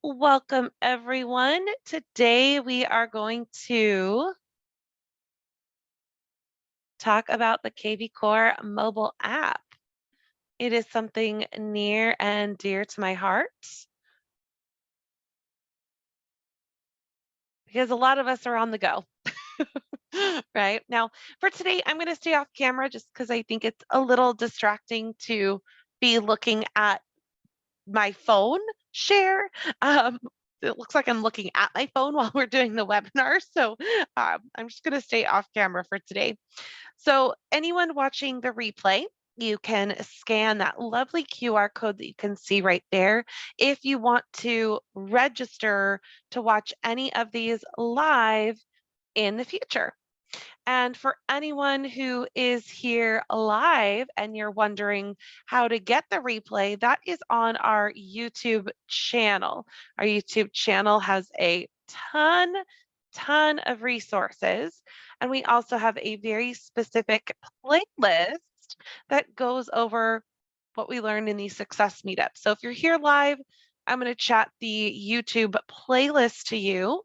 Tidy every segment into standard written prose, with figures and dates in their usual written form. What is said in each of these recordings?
Welcome, everyone. Today we are going to talk about the KV Core mobile app. It is something near and dear to my heart because a lot of us are on the go, right? Now, for today, I'm going to stay off camera just because I think it's a little distracting to be looking at my phone share. Um, it looks like I'm looking at my phone while we're doing the webinar. So I'm just going to stay off camera for today. So anyone watching the replay, you can scan that lovely QR code that you can see right there if you want to register to watch any of these live in the future. And for anyone who is here live and you're wondering how to get the replay, that is on our YouTube channel. Our YouTube channel has a ton of resources. And we also have a very specific playlist that goes over what we learned in these success meetups. So if you're here live, I'm going to chat the YouTube playlist to you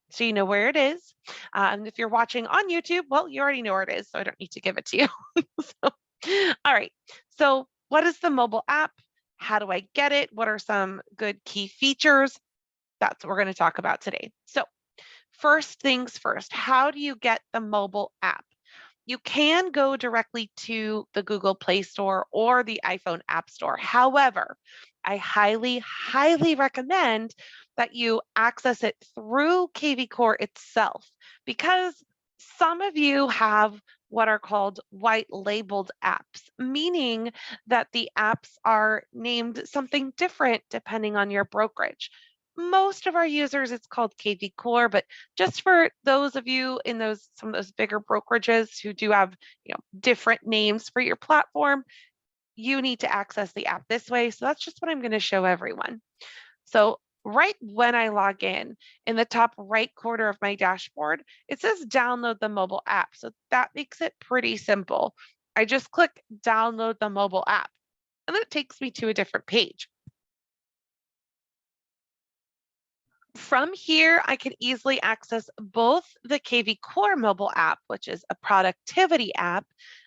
so you know where it is. And if you're watching on YouTube, well, you already know where it is, so I don't need to give it to you. All right. So what is the mobile app? How do I get it? What are some good key features? That's what we're going to talk about today. So first things first, how do you get the mobile app? You can go directly to the Google Play Store or the iPhone App Store. However, I highly recommend that you access it through KV Core itself because some of you have what are called white labeled apps, meaning that the apps are named something different depending on your brokerage. Most of our users, it's called KV Core, but just for those of you in some of those bigger brokerages who do have different names for your platform, you need to access the app this way. So that's just what I'm going to show everyone. So right when I log in the top right corner of my dashboard, it says download the mobile app. So that makes it pretty simple. I just click download the mobile app and then it takes me to a different page. From here, I can easily access both the KV Core mobile app, which is a productivity app,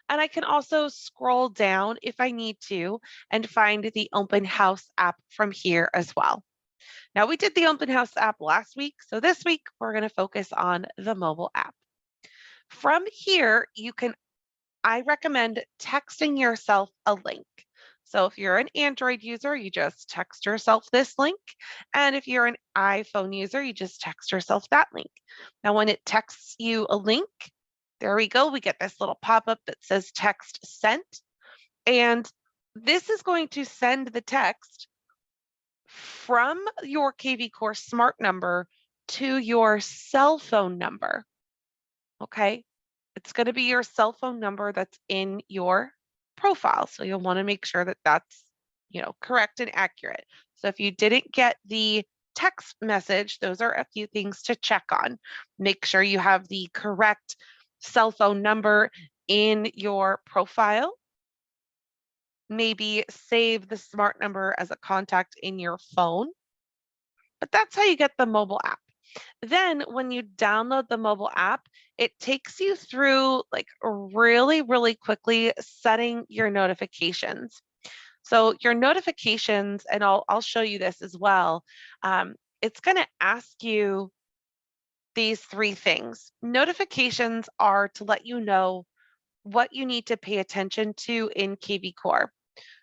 and I can also scroll down if I need to and find the Open House app from here as well. Now, we did the Open House app last week, so this week we're going to focus on the mobile app. From here, I recommend texting yourself a link. So if you're an Android user, you just text yourself this link. And if you're an iPhone user, you just text yourself that link. Now, when it texts you a link, there we go. We get this little pop-up that says text sent. And this is going to send the text from your KV Core smart number to your cell phone number. Okay. It's going to be your cell phone number that's in your profile. So you'll want to make sure that that's, correct and accurate. So if you didn't get the text message, those are a few things to check on. Make sure you have the correct cell phone number in your profile. Maybe save the smart number as a contact in your phone. But that's how you get the mobile app. Then when you download the mobile app, it takes you through like really quickly setting your notifications. So your notifications, and I'll show you this as well. It's going to ask you these three things. Notifications are to let you know what you need to pay attention to in KV Core.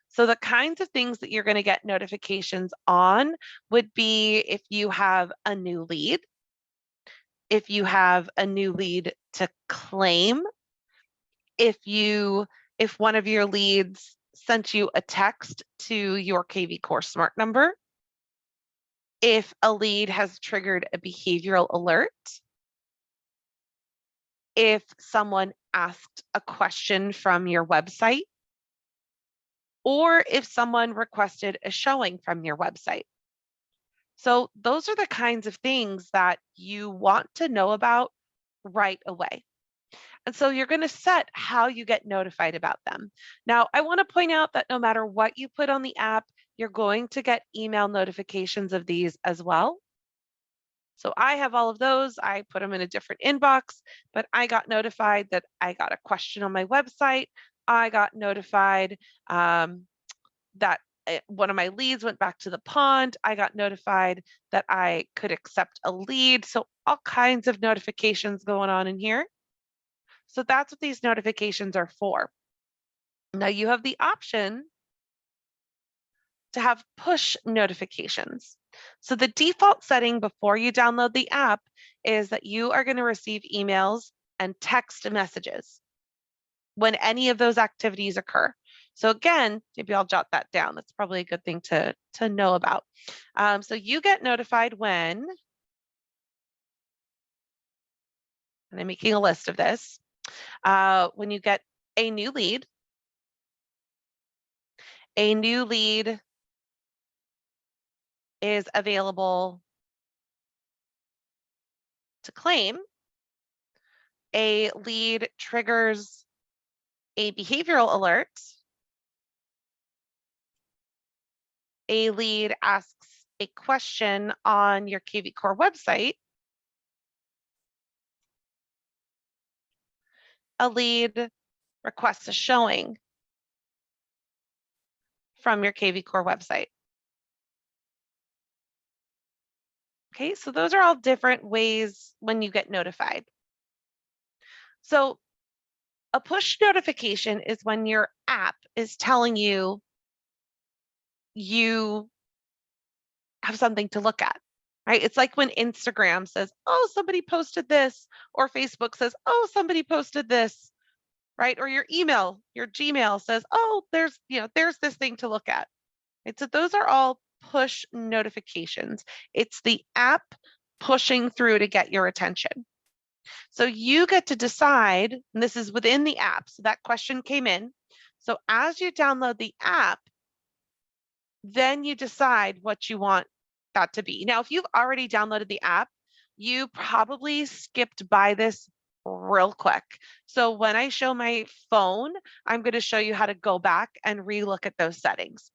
So the kinds of things that you're going to get notifications on would be if you have a new lead, if you have a new lead to claim, if one of your leads sent you a text to your KV Core smart number, if a lead has triggered a behavioral alert, if someone asked a question from your website, or if someone requested a showing from your website. So those are the kinds of things that you want to know about right away. And so you're going to set how you get notified about them. Now, I want to point out that no matter what you put on the app, you're going to get email notifications of these as well. So I have all of those. I put them in a different inbox, but I got notified that I got a question on my website. I got notified that one of my leads went back to the pond. I got notified that I could accept a lead. So all kinds of notifications going on in here. So that's what these notifications are for. Now you have the option to have push notifications. So the default setting before you download the app is that you are going to receive emails and text messages when any of those activities occur. So again, maybe I'll jot that down. That's probably a good thing to know about. So you get notified when, and I'm making a list of this, when you get a new lead is available to claim, a lead triggers a behavioral alert, a lead asks a question on your KV Core website, a lead requests a showing from your KV Core website. Okay, so those are all different ways when you get notified. So a push notification is when your app is telling you you have something to look at, right? It's like when Instagram says, oh, somebody posted this, or Facebook says, oh, somebody posted this, right? Or your email, your Gmail says, oh, there's this thing to look at. Right? So those are all push notifications. It's the app pushing through to get your attention. So you get to decide, and this is within the app. So that question came in. So as you download the app, then you decide what you want that to be. Now, if you've already downloaded the app, you probably skipped by this real quick. So when I show my phone, I'm going to show you how to go back and relook at those settings.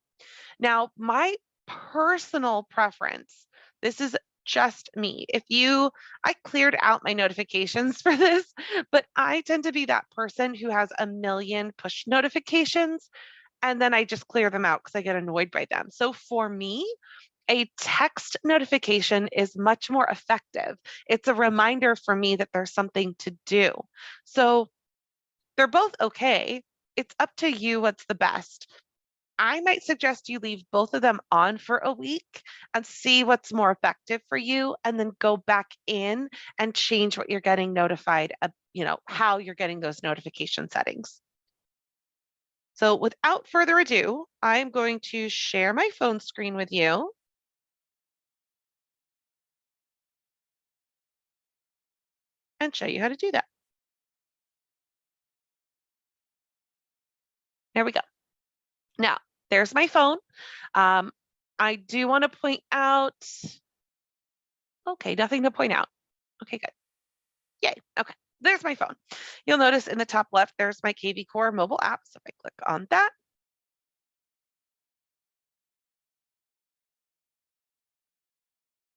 Now, my personal preference, this is just me. I cleared out my notifications for this, but I tend to be that person who has a million push notifications, and then I just clear them out because I get annoyed by them. So for me, a text notification is much more effective. It's a reminder for me that there's something to do. So they're both okay. It's up to you what's the best. I might suggest you leave both of them on for a week and see what's more effective for you, and then go back in and change what you're getting notified of, how you're getting those notification settings. So without further ado, I'm going to share my phone screen with you. And show you how to do that. There we go. Now, there's my phone. I do want to point out, okay, nothing to point out. Okay, good. Yay, okay, there's my phone. You'll notice in the top left, there's my KV Core mobile app. So if I click on that,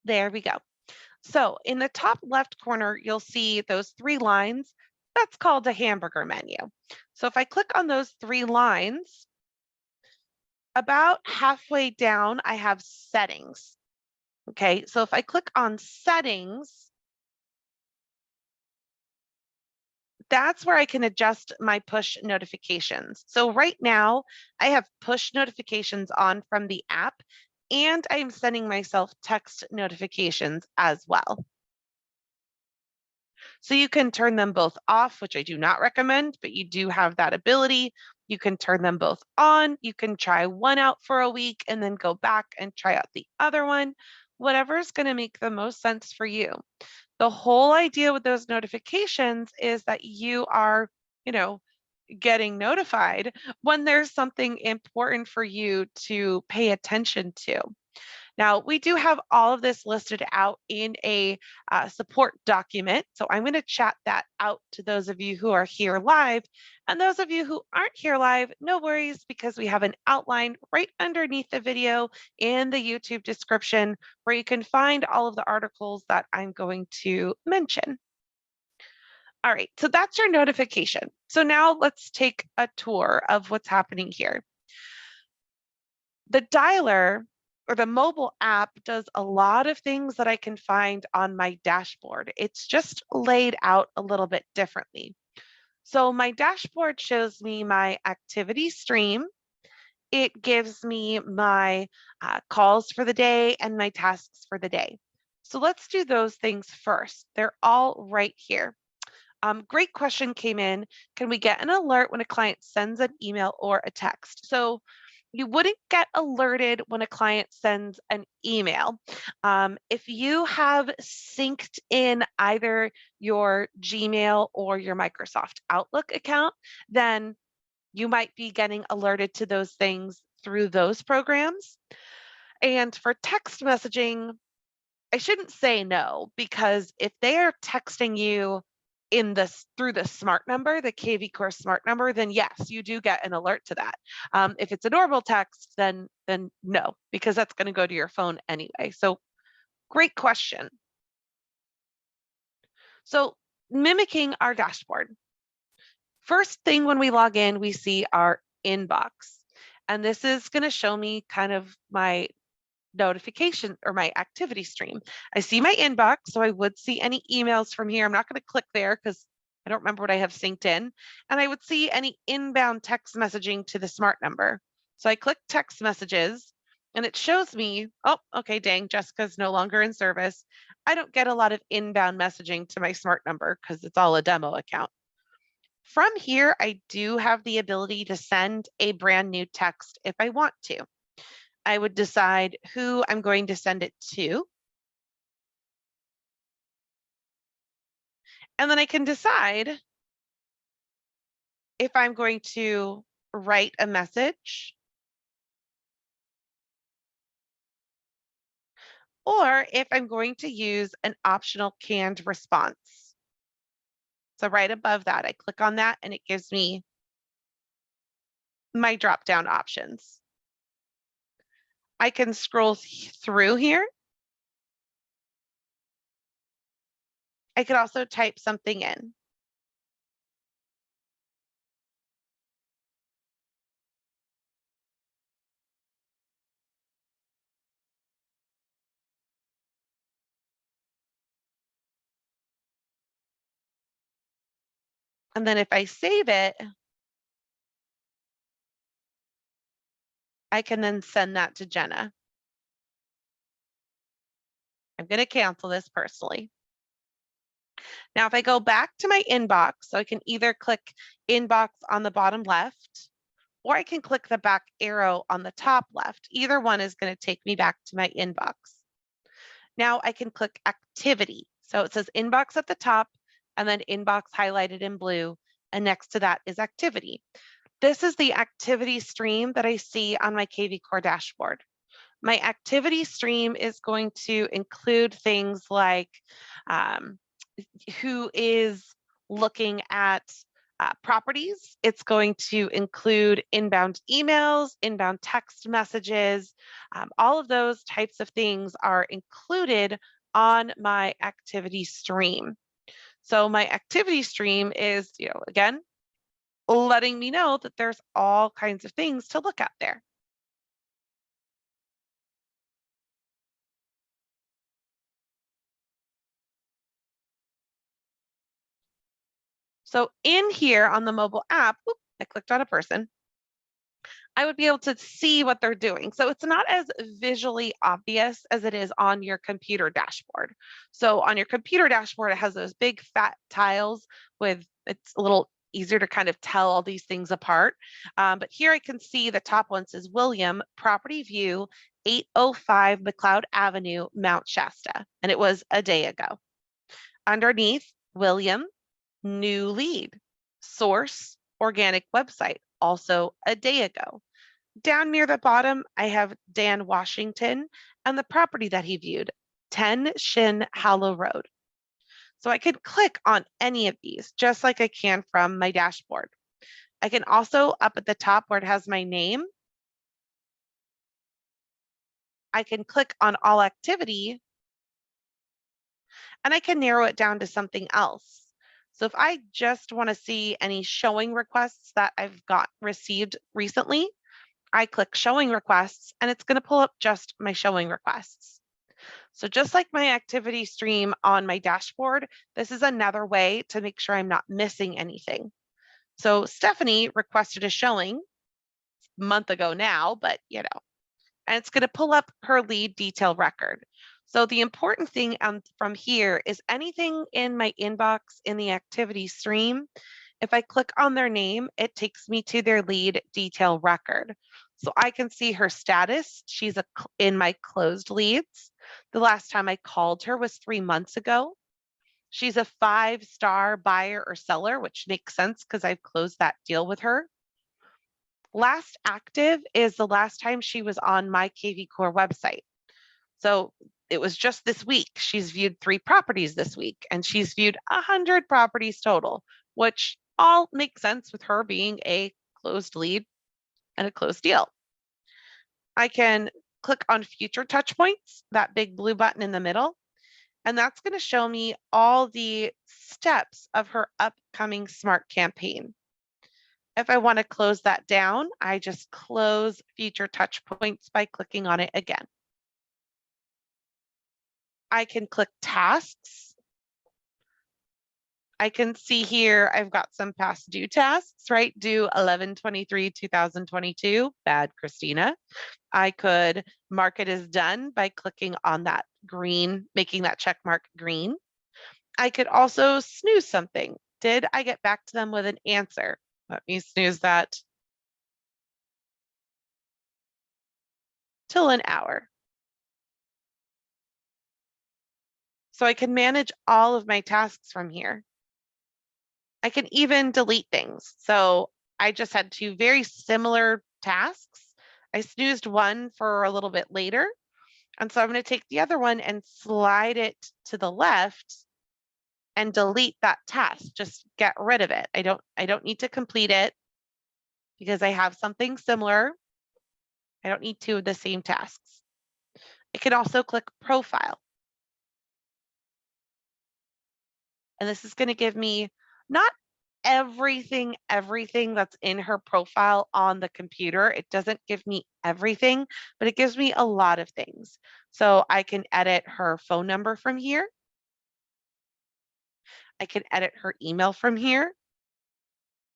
there we go. So in the top left corner, you'll see those three lines. That's called a hamburger menu. So if I click on those three lines, about halfway down, I have settings. Okay, so if I click on settings, that's where I can adjust my push notifications. So right now I have push notifications on from the app, and I'm sending myself text notifications as well. So you can turn them both off, which I do not recommend, but you do have that ability. You can turn them both on. You can try one out for a week and then go back and try out the other one, whatever's going to make the most sense for you. The whole idea with those notifications is that you are, getting notified when there's something important for you to pay attention to. Now, we do have all of this listed out in a support document, so I'm going to chat that out to those of you who are here live. And those of you who aren't here live, no worries, because we have an outline right underneath the video in the YouTube description where you can find all of the articles that I'm going to mention. All right, so that's your notification. So now let's take a tour of what's happening here. The dialer or the mobile app does a lot of things that I can find on my dashboard. It's just laid out a little bit differently. So my dashboard shows me my activity stream. It gives me my calls for the day and my tasks for the day. So let's do those things first. They're all right here. Great question came in. Can we get an alert when a client sends an email or a text? So you wouldn't get alerted when a client sends an email. If you have synced in either your Gmail or your Microsoft Outlook account, then you might be getting alerted to those things through those programs. And for text messaging, I shouldn't say no, because if they are texting you through the smart number, the KV Core smart number, then yes, you do get an alert to that. If it's a normal text, then no, because that's going to go to your phone anyway. So great question. So mimicking our dashboard. First thing when we log in, we see our inbox. And this is going to show me kind of my notification or my activity stream. I see my inbox, so I would see any emails from here. I'm not going to click there because I don't remember what I have synced in. And I would see any inbound text messaging to the smart number. So I click text messages and it shows me, oh, okay, dang, Jessica's no longer in service. I don't get a lot of inbound messaging to my smart number because it's all a demo account. From here, I do have the ability to send a brand new text if I want to. I would decide who I'm going to send it to. And then I can decide if I'm going to write a message or if I'm going to use an optional canned response. So right above that, I click on that and it gives me my drop-down options. I can scroll through here. I could also type something in. And then if I save it, I can then send that to Jenna. I'm going to cancel this personally. Now, if I go back to my inbox, so I can either click inbox on the bottom left, or I can click the back arrow on the top left. Either one is going to take me back to my inbox. Now I can click activity. So it says inbox at the top and then inbox highlighted in blue. And next to that is activity. This is the activity stream that I see on my KV Core dashboard. My activity stream is going to include things like who is looking at properties. It's going to include inbound emails, inbound text messages. All of those types of things are included on my activity stream. So my activity stream is, again, letting me know that there's all kinds of things to look at there. So in here on the mobile app, I clicked on a person. I would be able to see what they're doing. So it's not as visually obvious as it is on your computer dashboard. So on your computer dashboard, it has those big fat tiles with, it's a little easier to kind of tell all these things apart. But here I can see the top one says William, property view, 805 McLeod Avenue, Mount Shasta. And it was a day ago. Underneath, William, new lead, source, organic website, also a day ago. Down near the bottom, I have Dan Washington and the property that he viewed, 10 Shin Hollow Road. So I could click on any of these, just like I can from my dashboard. I can also, up at the top where it has my name, I can click on all activity and I can narrow it down to something else. So if I just want to see any showing requests that I've got received recently, I click showing requests and it's going to pull up just my showing requests. So just like my activity stream on my dashboard, this is another way to make sure I'm not missing anything. So Stephanie requested a showing a month ago now, but and it's going to pull up her lead detail record. So the important thing from here is anything in my inbox in the activity stream, if I click on their name, it takes me to their lead detail record. So I can see her status. She's in my closed leads. The last time I called her was 3 months ago. She's a 5-star buyer or seller, which makes sense because I've closed that deal with her. Last active is the last time she was on my KV Core website. So it was just this week. She's viewed 3 properties this week, and she's viewed 100 properties total, which all makes sense with her being a closed lead and a closed deal. I can click on future touch points, that big blue button in the middle, and that's going to show me all the steps of her upcoming SMART campaign. If I want to close that down, I just close future touch points by clicking on it again. I can click tasks. I can see here I've got some past due tasks, right? Due 11/23/2022, bad Christina. I could mark it as done by clicking on that green, making that check mark green. I could also snooze something. Did I get back to them with an answer? Let me snooze that till an hour. So I can manage all of my tasks from here. I can even delete things. So I just had 2 very similar tasks. I snoozed one for a little bit later. And so I'm going to take the other one and slide it to the left and delete that task. Just get rid of it. I don't need to complete it because I have something similar. I don't need 2 of the same tasks. I can also click profile. And this is going to give me not everything that's in her profile on the computer. It doesn't give me everything, but it gives me a lot of things. So I can edit her phone number from here. I can edit her email from here.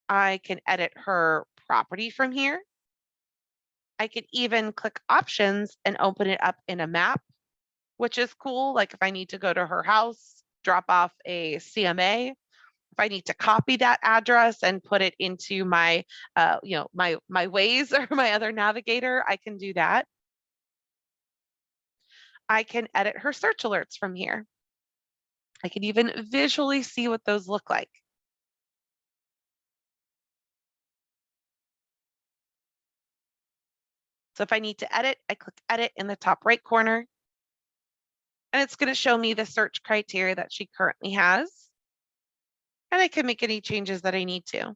I can edit her property from here. I could even click options and open it up in a map, which is cool. Like if I need to go to her house, drop off a CMA, if I need to copy that address and put it into my, my Waze or my other navigator, I can do that. I can edit her search alerts from here. I can even visually see what those look like. So if I need to edit, I click edit in the top right corner, and it's going to show me the search criteria that she currently has. And I can make any changes that I need to.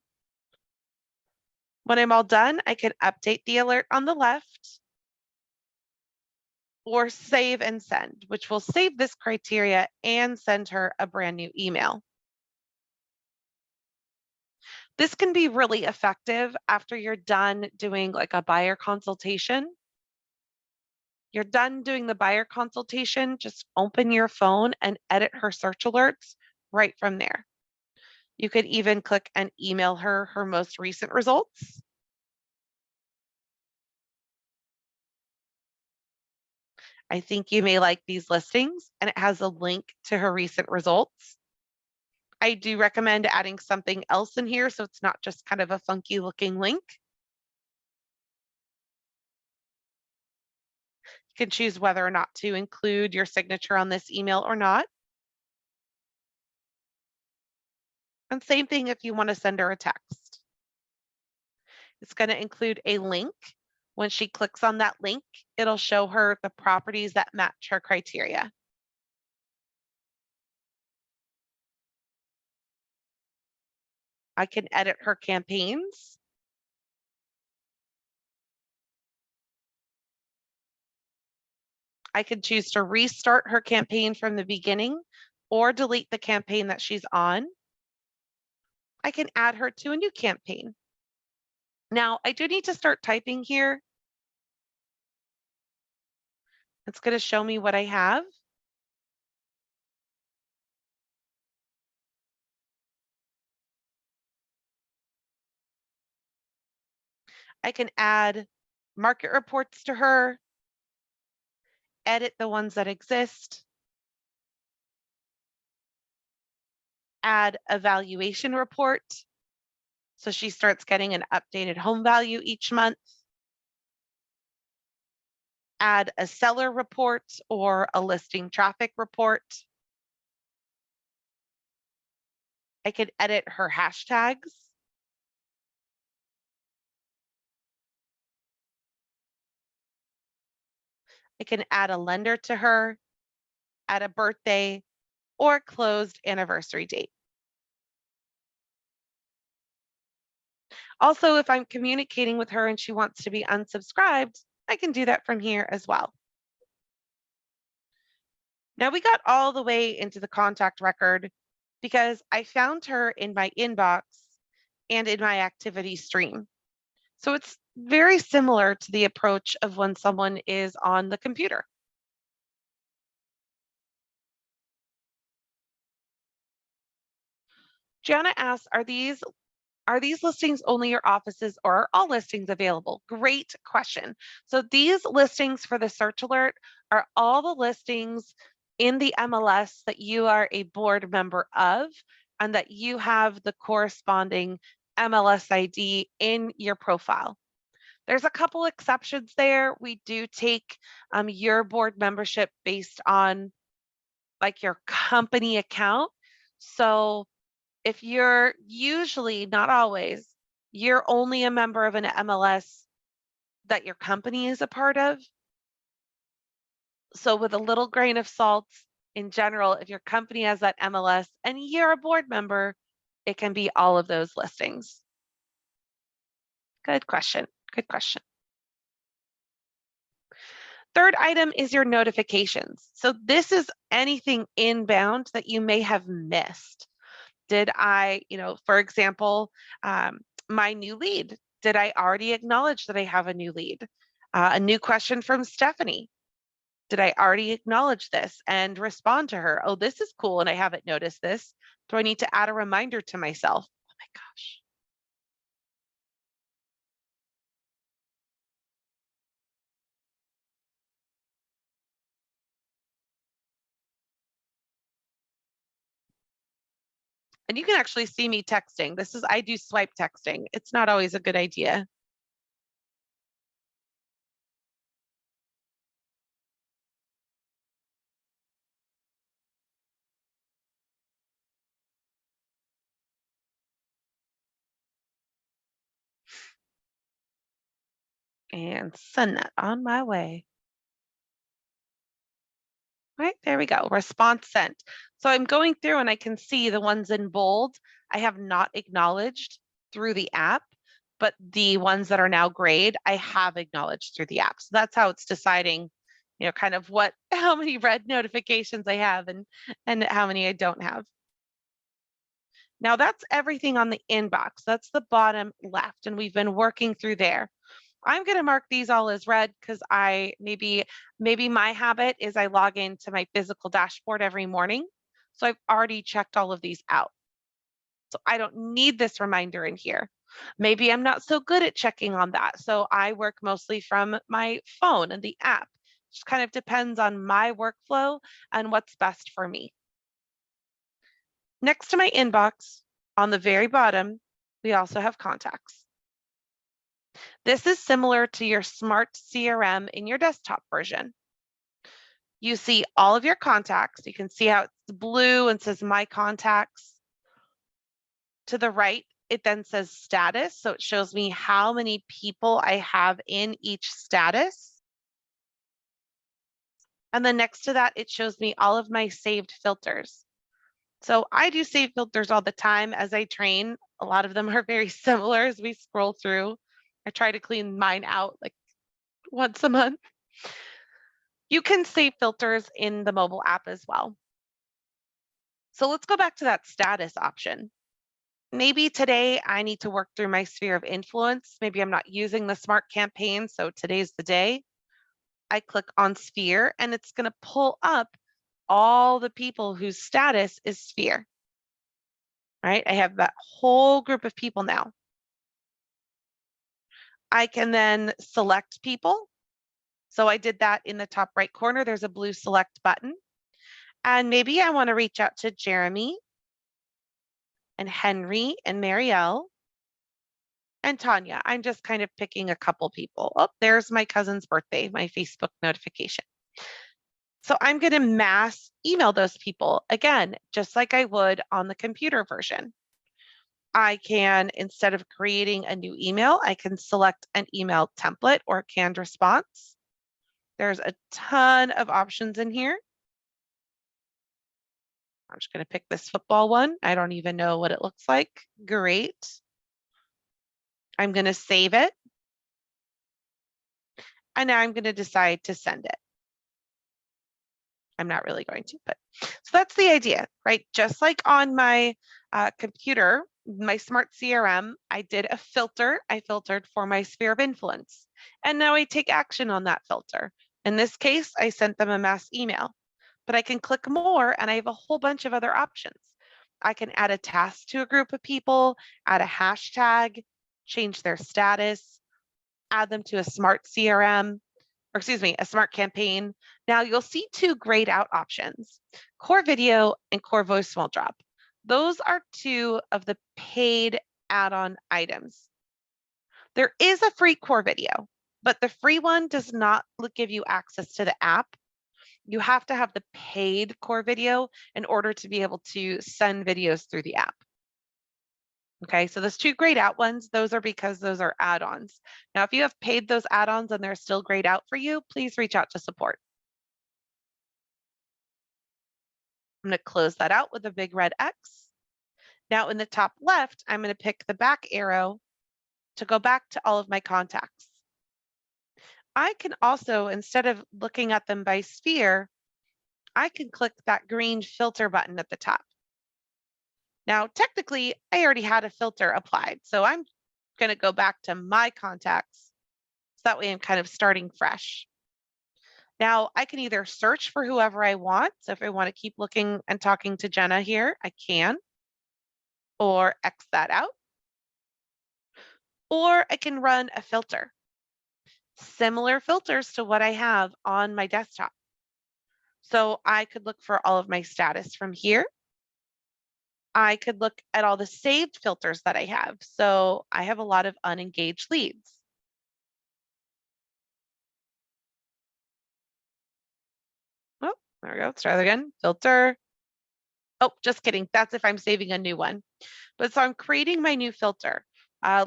When I'm all done, I can update the alert on the left or save and send, which will save this criteria and send her a brand new email. This can be really effective after you're done doing like a buyer consultation. You're done doing the buyer consultation, just open your phone and edit her search alerts right from there. You could even click and email her her most recent results. I think you may like these listings, and it has a link to her recent results. I do recommend adding something else in here so it's not just kind of a funky looking link. You can choose whether or not to include your signature on this email or not. And same thing if you want to send her a text. It's going to include a link When she clicks on that link, it'll show her the properties that match her criteria. I can edit her campaigns. I could choose to restart her campaign from the beginning or delete the campaign that she's on. I can add her to a new campaign. Now, I do need to start typing here. It's going to show me what I have. I can add market reports to her, edit the ones that exist, add a valuation report. So she starts getting an updated home value each month. Add a seller report or a listing traffic report. I could edit her hashtags. I can add a lender to her, add a birthday, or closed anniversary date. Also, if I'm communicating with her and she wants to be unsubscribed, I can do that from here as well. Now we got all the way into the contact record because I found her in my inbox and in my activity stream. So it's very similar to the approach of when someone is on the computer. Gianna asks, are these listings only your offices or are all listings available? Great question. So these listings for the search alert are all the listings in the MLS that you are a board member of and that you have the corresponding MLS ID in your profile. There's a couple exceptions there. We do take your board membership based on like your company account. So if you're usually, not always, you're only a member of an MLS that your company is a part of. So with a little grain of salt, in general, if your company has that MLS and you're a board member, it can be all of those listings. Good question. Good question. Third item is your notifications. So this is anything inbound that you may have missed. Did I, for example, my new lead, did I already acknowledge that I have a new lead? A new question from Stephanie. Did I already acknowledge this and respond to her? Oh, this is cool and I haven't noticed this. Do I need to add a reminder to myself? Oh my gosh. And you can actually see me texting. I do swipe texting. It's not always a good idea. And send that on my way. Right, there we go, response sent. So I'm going through and I can see the ones in bold I have not acknowledged through the app, but the ones that are now grayed, I have acknowledged through the app. So that's how it's deciding, kind of how many red notifications I have and how many I don't have. Now that's everything on the inbox. That's the bottom left, and we've been working through there. I'm going to mark these all as red because maybe my habit is I log into my physical dashboard every morning. So I've already checked all of these out. So I don't need this reminder in here. Maybe I'm not so good at checking on that. So I work mostly from my phone and the app. Just kind of depends on my workflow and what's best for me. Next to my inbox, on the very bottom, we also have contacts. This is similar to your Smart CRM in your desktop version. You see all of your contacts. You can see how it's blue and says My Contacts. To the right it then says status. So it shows me how many people I have in each status. And then next to that, it shows me all of my saved filters. So I do save filters all the time as I train. A lot of them are very similar as we scroll through. I try to clean mine out like once a month. You can save filters in the mobile app as well. So let's go back to that status option. Maybe today I need to work through my sphere of influence. Maybe I'm not using the smart campaign, so today's the day. I click on sphere and it's going to pull up all the people whose status is sphere. Right? I have that whole group of people now. I can then select people. So I did that in the top right corner. There's a blue select button. And maybe I want to reach out to Jeremy and Henry and Marielle and Tanya. I'm just kind of picking a couple people. Oh, there's my cousin's birthday, my Facebook notification. So I'm going to mass email those people again, just like I would on the computer version. I can, instead of creating a new email, I can select an email template or a canned response. There's a ton of options in here. I'm just going to pick this football one. I don't even know what it looks like. Great. I'm going to save it. And now I'm going to decide to send it. I'm not really going to, but so that's the idea, right? Just like on my computer, my smart CRM, I did a filter. I filtered for my sphere of influence. And now I take action on that filter. In this case, I sent them a mass email, but I can click more and I have a whole bunch of other options. I can add a task to a group of people, add a hashtag, change their status, add them to a smart CRM, or excuse me, a smart campaign. Now you'll see two grayed out options, core video and core voicemail drop. Those are two of the paid add-on items. There is a free core video, but the free one does not give you access to the app. You have to have the paid core video in order to be able to send videos through the app. Okay, so those two grayed out ones, those are because those are add-ons. Now, if you have paid those add-ons and they're still grayed out for you, please reach out to support. I'm going to close that out with a big red X. Now in the top left, I'm going to pick the back arrow to go back to all of my contacts. I can also, instead of looking at them by sphere, I can click that green filter button at the top. Now, technically, I already had a filter applied, so I'm going to go back to my contacts. So that way I'm kind of starting fresh. Now, I can either search for whoever I want. So if I want to keep looking and talking to Jenna here, I can, or X that out. Or I can run a filter. Similar filters to what I have on my desktop. So I could look for all of my status from here. I could look at all the saved filters that I have. So I have a lot of unengaged leads. Oh, there we go. Let's try that again. Filter. Oh, just kidding. That's if I'm saving a new one. But so I'm creating my new filter.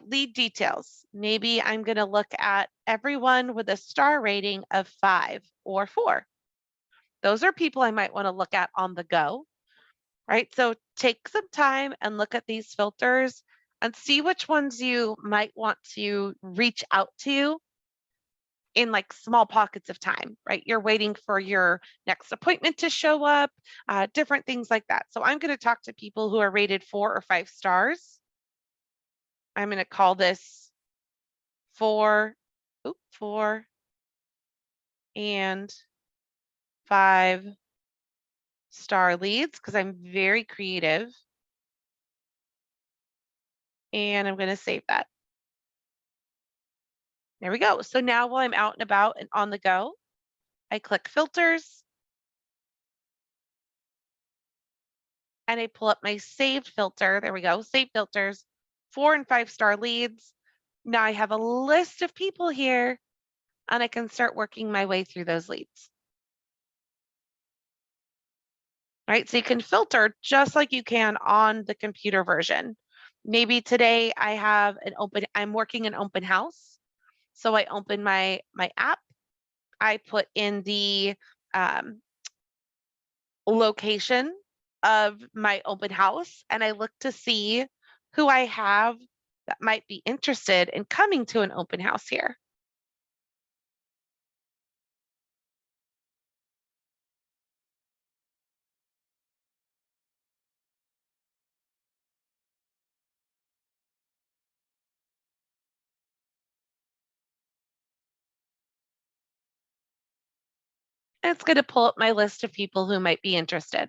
Lead details. Maybe I'm going to look at everyone with a star rating of 5 or 4. Those are people I might want to look at on the go. Right? So take some time and look at these filters and see which ones you might want to reach out to in like small pockets of time, right? You're waiting for your next appointment to show up, different things like that. So I'm going to talk to people who are rated 4 or 5 stars. I'm going to call this 4 and 5 star leads because I'm very creative. And I'm going to save that. There we go. So now while I'm out and about and on the go, I click filters and I pull up my saved filter. There we go. Save filters, 4 and 5 star leads. Now I have a list of people here and I can start working my way through those leads. Right? So you can filter just like you can on the computer version. Maybe today I'm working an open house. So I open my app, I put in the location of my open house, and I look to see who I have that might be interested in coming to an open house here. And it's going to pull up my list of people who might be interested.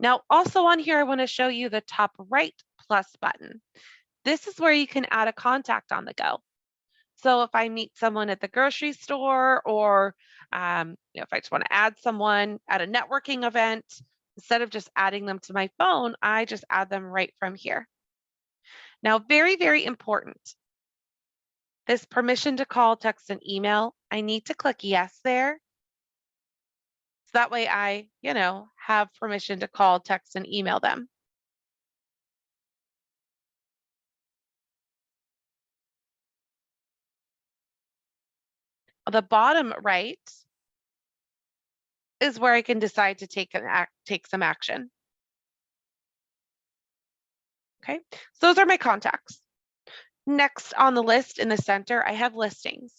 Now, also on here, I want to show you the top right plus button. This is where you can add a contact on the go. So if I meet someone at the grocery store, or if I just want to add someone at a networking event, instead of just adding them to my phone, I just add them right from here. Now, very, very important. This permission to call, text, and email, I need to click yes there. So that way I, have permission to call, text, and email them. The bottom right is where I can decide to take some action. Okay, so those are my contacts. Next on the list in the center, I have listings.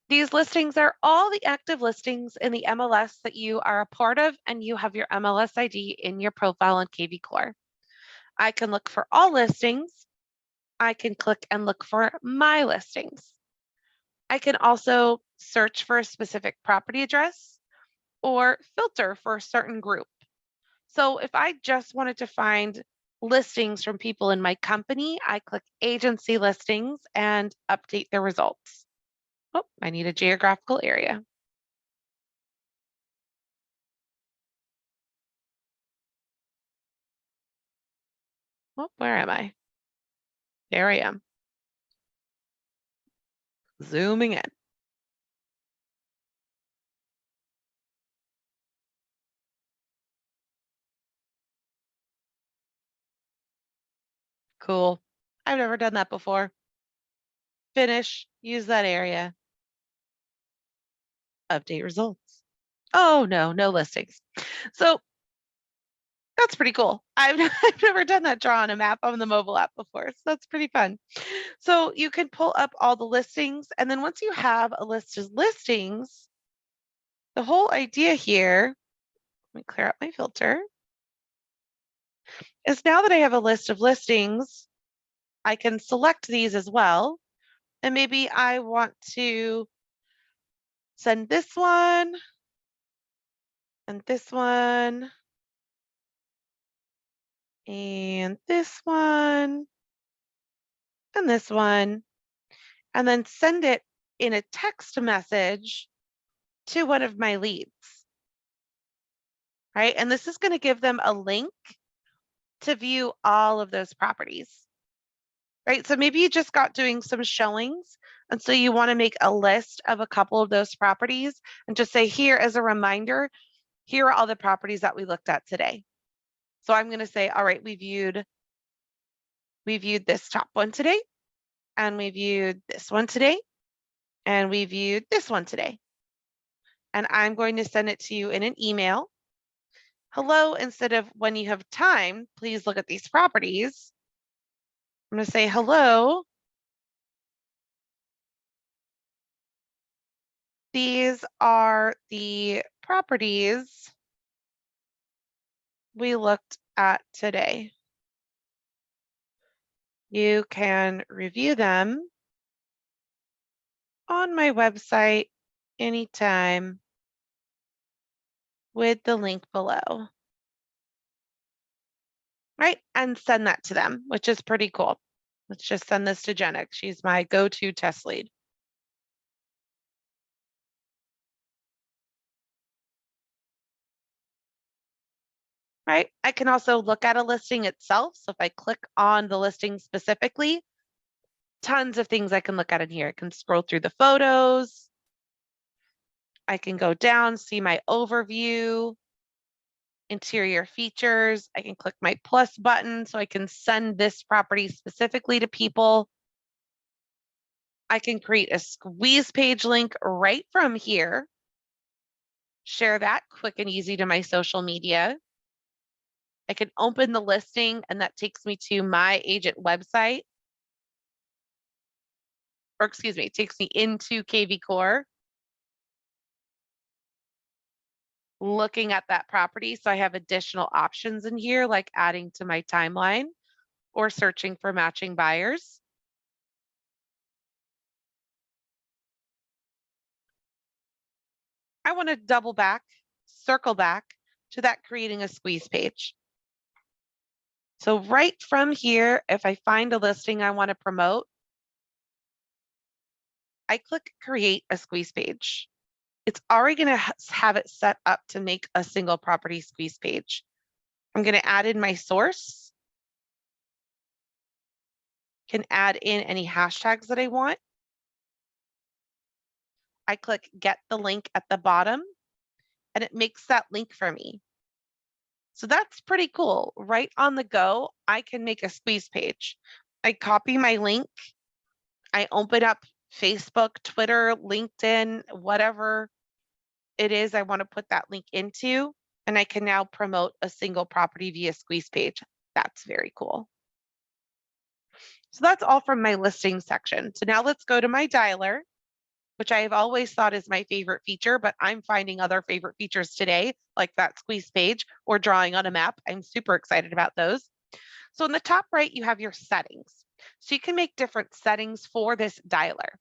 These listings are all the active listings in the MLS that you are a part of, and you have your MLS ID in your profile in kvCORE. I can look for all listings. I can click and look for my listings. I can also search for a specific property address or filter for a certain group. So if I just wanted to find listings from people in my company, I click agency listings and update the results. Oh, I need a geographical area. Oh, where am I? There I am. Zooming in. Cool. I've never done that before. Finish, use that area. Update results. Oh, no listings. So that's pretty cool. I've never done that, draw on a map on the mobile app before. So that's pretty fun. So you can pull up all the listings. And then once you have a list of listings, the whole idea here, let me clear up my filter, is now that I have a list of listings, I can select these as well. And maybe I want to send this one and this one and this one and this one, and then send it in a text message to one of my leads, right? And this is going to give them a link to view all of those properties, right? So maybe you just got doing some showings, and so you want to make a list of a couple of those properties and just say, here as a reminder, here are all the properties that we looked at today. So I'm going to say, all right, we viewed this top one today, and we viewed this one today, and we viewed this one today. And I'm going to send it to you in an email. Hello, instead of when you have time, please look at these properties. I'm going to say hello. These are the properties we looked at today. You can review them on my website anytime with the link below. Right, and send that to them, which is pretty cool. Let's just send this to Jenna. She's my go-to test lead. Right, I can also look at a listing itself. So if I click on the listing specifically, tons of things I can look at in here. I can scroll through the photos. I can go down, see my overview, interior features. I can click my plus button so I can send this property specifically to people. I can create a squeeze page link right from here. Share that quick and easy to my social media. I can open the listing and that takes me to my agent website. Or excuse me, it takes me into KV Core. Looking at that property. So I have additional options in here, like adding to my timeline or searching for matching buyers. I want to circle back to that creating a squeeze page. So right from here, if I find a listing I want to promote, I click create a squeeze page. It's already going to have it set up to make a single property squeeze page. I'm going to add in my source. Can add in any hashtags that I want. I click get the link at the bottom and it makes that link for me. So that's pretty cool. Right on the go, I can make a squeeze page. I copy my link. I open up Facebook, Twitter, LinkedIn, whatever it is I want to put that link into, and I can now promote a single property via squeeze page. That's very cool. So that's all from my listing section. So now let's go to my dialer, which I have always thought is my favorite feature, but I'm finding other favorite features today, like that squeeze page or drawing on a map. I'm super excited about those. So in the top right, you have your settings. So you can make different settings for this dialer.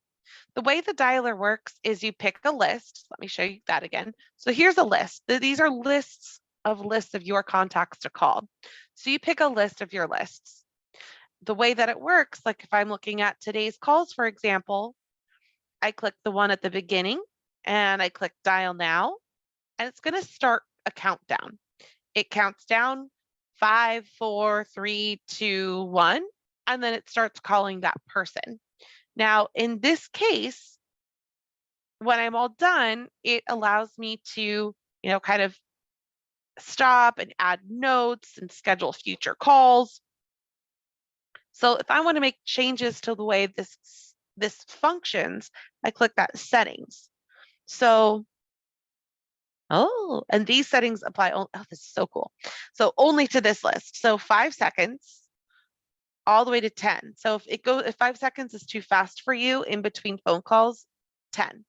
The way the dialer works is you pick a list. Let me show you that again. So here's a list. These are lists of your contacts to call. So you pick a list of your lists. The way that it works, like if I'm looking at today's calls, for example, I click the one at the beginning and I click dial now, and it's going to start a countdown. It counts down 5, 4, 3, 2, 1, and then it starts calling that person. Now, in this case, when I'm all done, it allows me to, kind of stop and add notes and schedule future calls. So if I want to make changes to the way this functions, I click that settings. So, and these settings apply. Oh, this is so cool. So only to this list. So 5 seconds all the way to 10. So if 5 seconds is too fast for you in between phone calls, 10.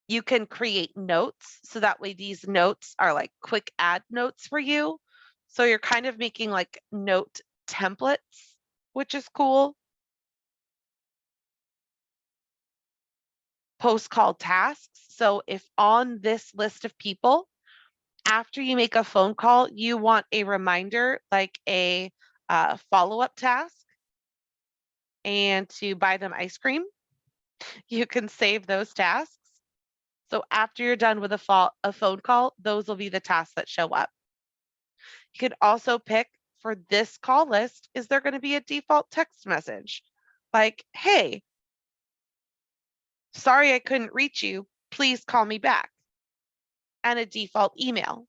You can create notes. So that way these notes are like quick add notes for you. So you're kind of making like note templates, which is cool. Post call tasks. So if on this list of people, after you make a phone call, you want a reminder, like a follow-up task and to buy them ice cream, you can save those tasks. So after you're done with a phone call, those will be the tasks that show up. You could also pick for this call list, is there going to be a default text message? Like, hey, sorry I couldn't reach you. Please call me back. And a default email.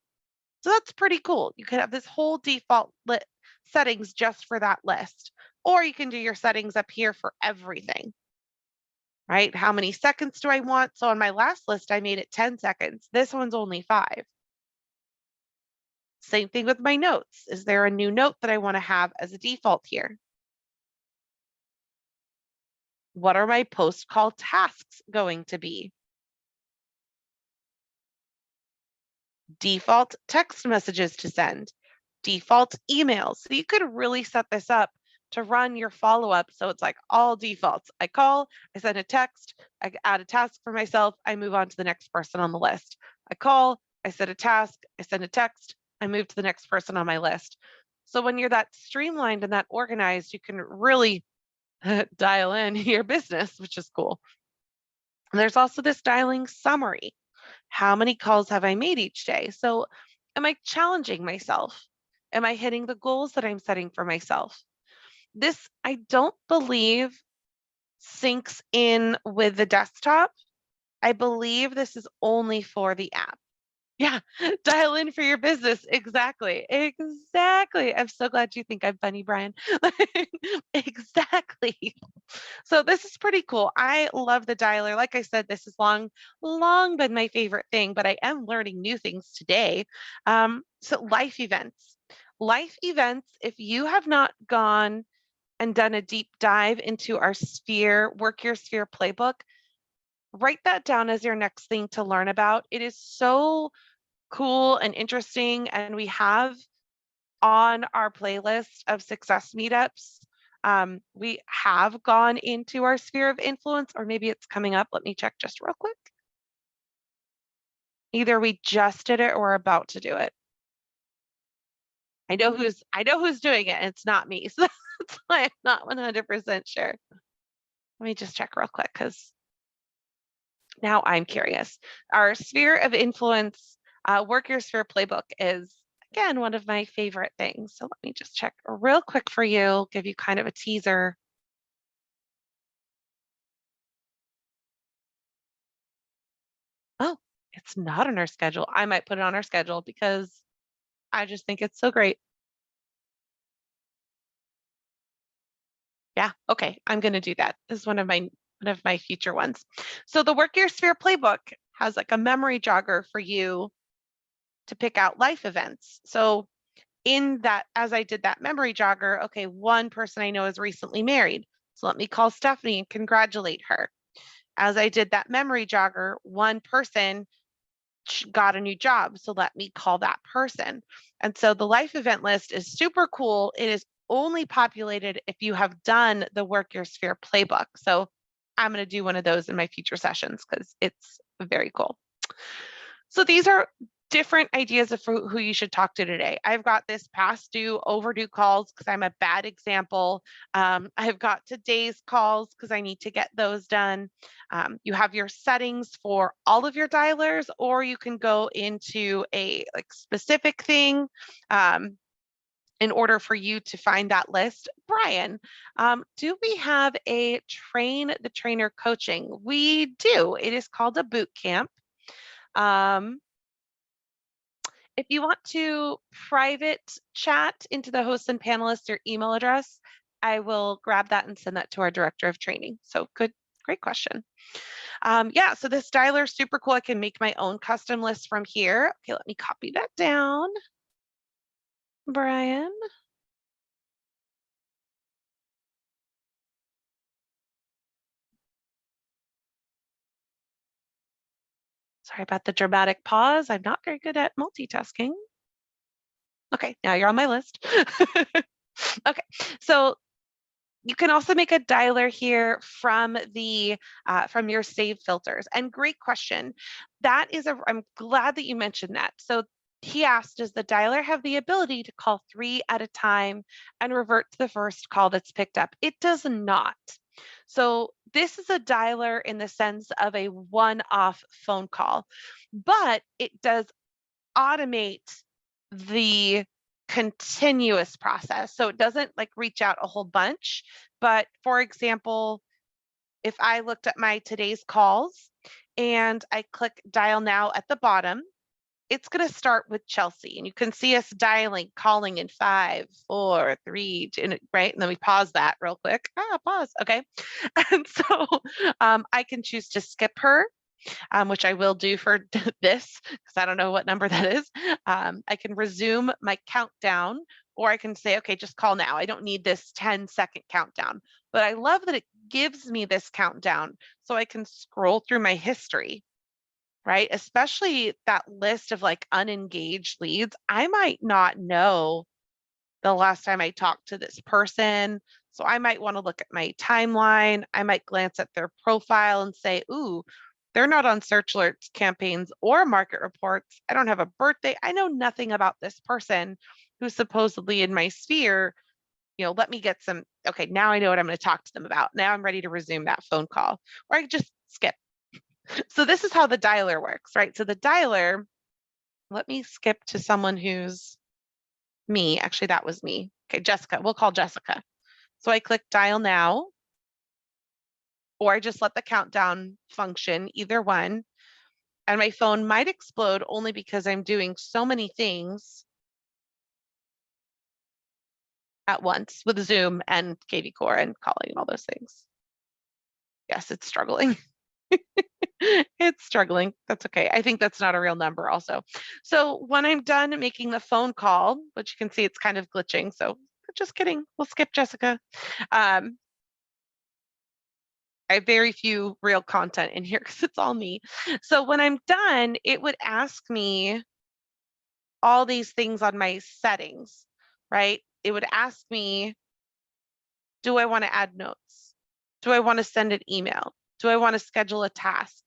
So that's pretty cool. You could have this whole default settings just for that list. Or you can do your settings up here for everything. Right? How many seconds do I want? So on my last list, I made it 10 seconds. This one's only 5. Same thing with my notes. Is there a new note that I want to have as a default here? What are my post-call tasks going to be? Default text messages to send, default emails. So you could really set this up to run your follow-up. So it's like all defaults. I call, I send a text, I add a task for myself, I move on to the next person on the list. I call, I set a task, I send a text, I move to the next person on my list. So when you're that streamlined and that organized, you can really dial in your business, which is cool. And there's also this dialing summary. How many calls have I made each day? So am I challenging myself? Am I hitting the goals that I'm setting for myself? This, I don't believe, syncs in with the desktop. I believe this is only for the app. Yeah, dial in for your business. Exactly. Exactly. I'm so glad you think I'm funny, Brian. Exactly. So this is pretty cool. I love the dialer. Like I said, this has long been my favorite thing, but I am learning new things today. So life events. Life events, if you have not gone and done a deep dive into our Sphere, Work Your Sphere playbook, write that down as your next thing to learn about. It is so cool and interesting. And we have on our playlist of success meetups, we have gone into our sphere of influence, or maybe it's coming up. Let me check just real quick. Either we just did it or we're about to do it. I know who's doing it, and it's not me. So that's why I'm not 100% sure. Let me just check real quick because now I'm curious. Our sphere of influence, Work Your Sphere playbook is again one of my favorite things. So let me just check real quick for you, give you kind of a teaser. Oh, it's not on our schedule. I might put it on our schedule because I just think it's so great. Yeah, okay, I'm gonna do that. This is one of my future ones. So the Work Your Sphere playbook has like a memory jogger for you to pick out life events. So in that, as I did that memory jogger, okay, one person I know is recently married. So let me call Stephanie and congratulate her. As I did that memory jogger, one person got a new job. So let me call that person. And so the life event list is super cool. It is only populated if you have done the Work Your Sphere playbook. So I'm going to do one of those in my future sessions because it's very cool. So these are different ideas of who you should talk to today. I've got this past due, overdue calls because I'm a bad example. I've got today's calls because I need to get those done. You have your settings for all of your dialers, or you can go into a like specific thing. In order for you to find that list. Brian, do we have a train the trainer coaching? We do. It is called a boot camp. If you want to private chat into the host and panelists your email address, I will grab that and send that to our director of training. So great question. Yeah, so this dialer is super cool. I can make my own custom list from here. Okay, let me copy that down. Brian. Sorry about the dramatic pause. I'm not very good at multitasking. Okay, now you're on my list. Okay, so you can also make a dialer here from your save filters. And great question. I'm glad that you mentioned that. So he asked, does the dialer have the ability to call 3 at a time and revert to the first call that's picked up? It does not. So this is a dialer in the sense of a one-off phone call, but it does automate the continuous process. So it doesn't like reach out a whole bunch. But for example, if I looked at my today's calls and I click dial now at the bottom, it's going to start with Chelsea. And you can see us dialing, calling in 5, 4, 3, 2, right? And then we pause that real quick. Pause. Okay. And so I can choose to skip her, which I will do for this because I don't know what number that is. I can resume my countdown, or I can say, okay, just call now. I don't need this 10-second countdown. But I love that it gives me this countdown so I can scroll through my history, right? Especially that list of like unengaged leads. I might not know the last time I talked to this person. So I might want to look at my timeline. I might glance at their profile and say, ooh, they're not on search alerts, campaigns, or market reports. I don't have a birthday. I know nothing about this person who's supposedly in my sphere. Let me get some. Okay, now I know what I'm going to talk to them about. Now I'm ready to resume that phone call, or I just skip. So this is how the dialer works, right? So the dialer, let me skip to someone who's me. Actually, that was me. Okay, Jessica. We'll call Jessica. So I click dial now. or I just let the countdown function, either one. And my phone might explode only because I'm doing so many things at once with Zoom and KV Core and calling and all those things. Yes, it's struggling. It's struggling. That's okay. I think that's not a real number also. So when I'm done making the phone call, which you can see it's kind of glitching. So just kidding. We'll skip Jessica. I have very few real content in here because it's all me. So when I'm done, it would ask me all these things on my settings, right? It would ask me, do I want to add notes? Do I want to send an email? Do I want to schedule a task?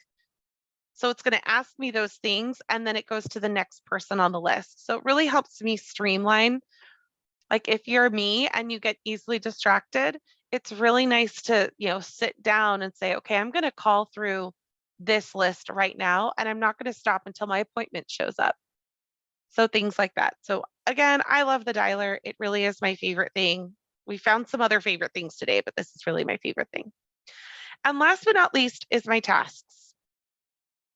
So it's going to ask me those things, and then it goes to the next person on the list. So it really helps me streamline. Like if you're me and you get easily distracted, it's really nice to, sit down and say, okay, I'm going to call through this list right now, and I'm not going to stop until my appointment shows up. So things like that. So again, I love the dialer. It really is my favorite thing. We found some other favorite things today, but this is really my favorite thing. And last but not least is my tasks,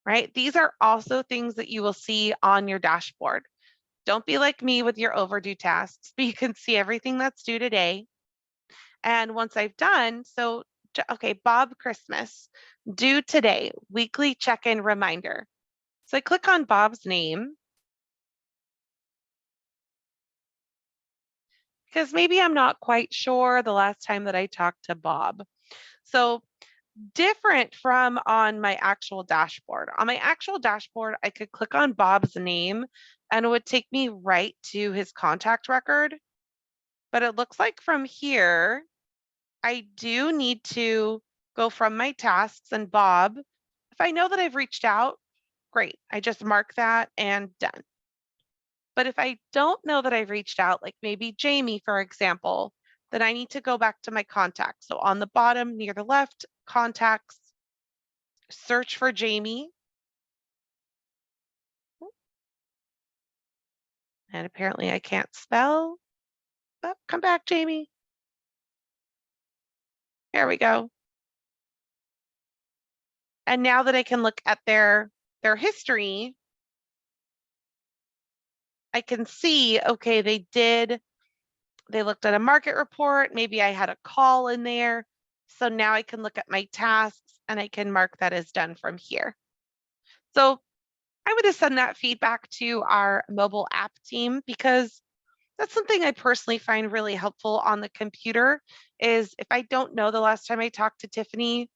right? These are also things that you will see on your dashboard. Don't be like me with your overdue tasks, but you can see everything that's due today. And once I've done, okay, Bob Christmas, due today, weekly check-in reminder. So I click on Bob's name, because maybe I'm not quite sure the last time that I talked to Bob. So different from on my actual dashboard. On my actual dashboard, I could click on Bob's name and it would take me right to his contact record. But it looks like from here, I do need to go from my tasks and Bob. If I know that I've reached out, great. I just mark that and done. But if I don't know that I've reached out, like maybe Jamie, for example, then I need to go back to my contacts. So on the bottom near the left, contacts, search for Jamie. And apparently I can't spell. Oh, come back, Jamie. There we go. And now that I can look at their history, I can see, okay, they looked at a market report. Maybe I had a call in there. So now I can look at my tasks and I can mark that as done from here. So I would have sent that feedback to our mobile app team because that's something I personally find really helpful on the computer is if I don't know the last time I talked to Tiffany,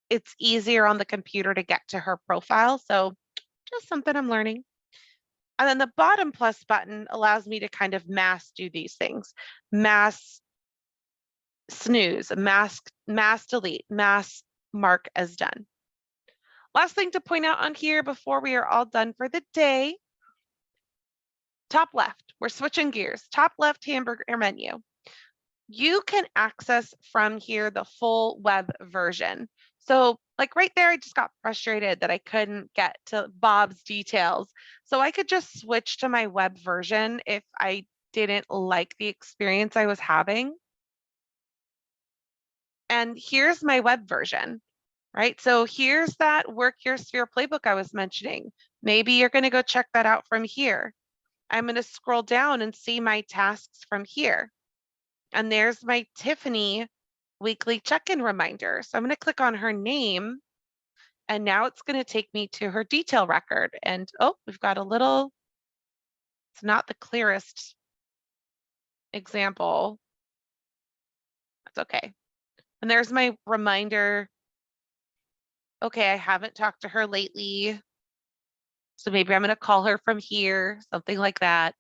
it's easier on the computer to get to her profile. So just something I'm learning. And then the bottom plus button allows me to kind of mass do these things. Mass snooze, mass delete, mass mark as done. Last thing to point out on here before we are all done for the day, top left, we're switching gears, top left hamburger menu. You can access from here the full web version. So like right there, I just got frustrated that I couldn't get to Bob's details. So I could just switch to my web version if I didn't like the experience I was having. And here's my web version, right? So here's that Work Your Sphere playbook I was mentioning. Maybe you're going to go check that out from here. I'm going to scroll down and see my tasks from here. And there's my Tiffany weekly check-in reminder. So I'm going to click on her name and now it's going to take me to her detail record. And oh, we've got a little, it's not the clearest example. That's okay. And there's my reminder. Okay, I haven't talked to her lately. So maybe I'm going to call her from here, something like that.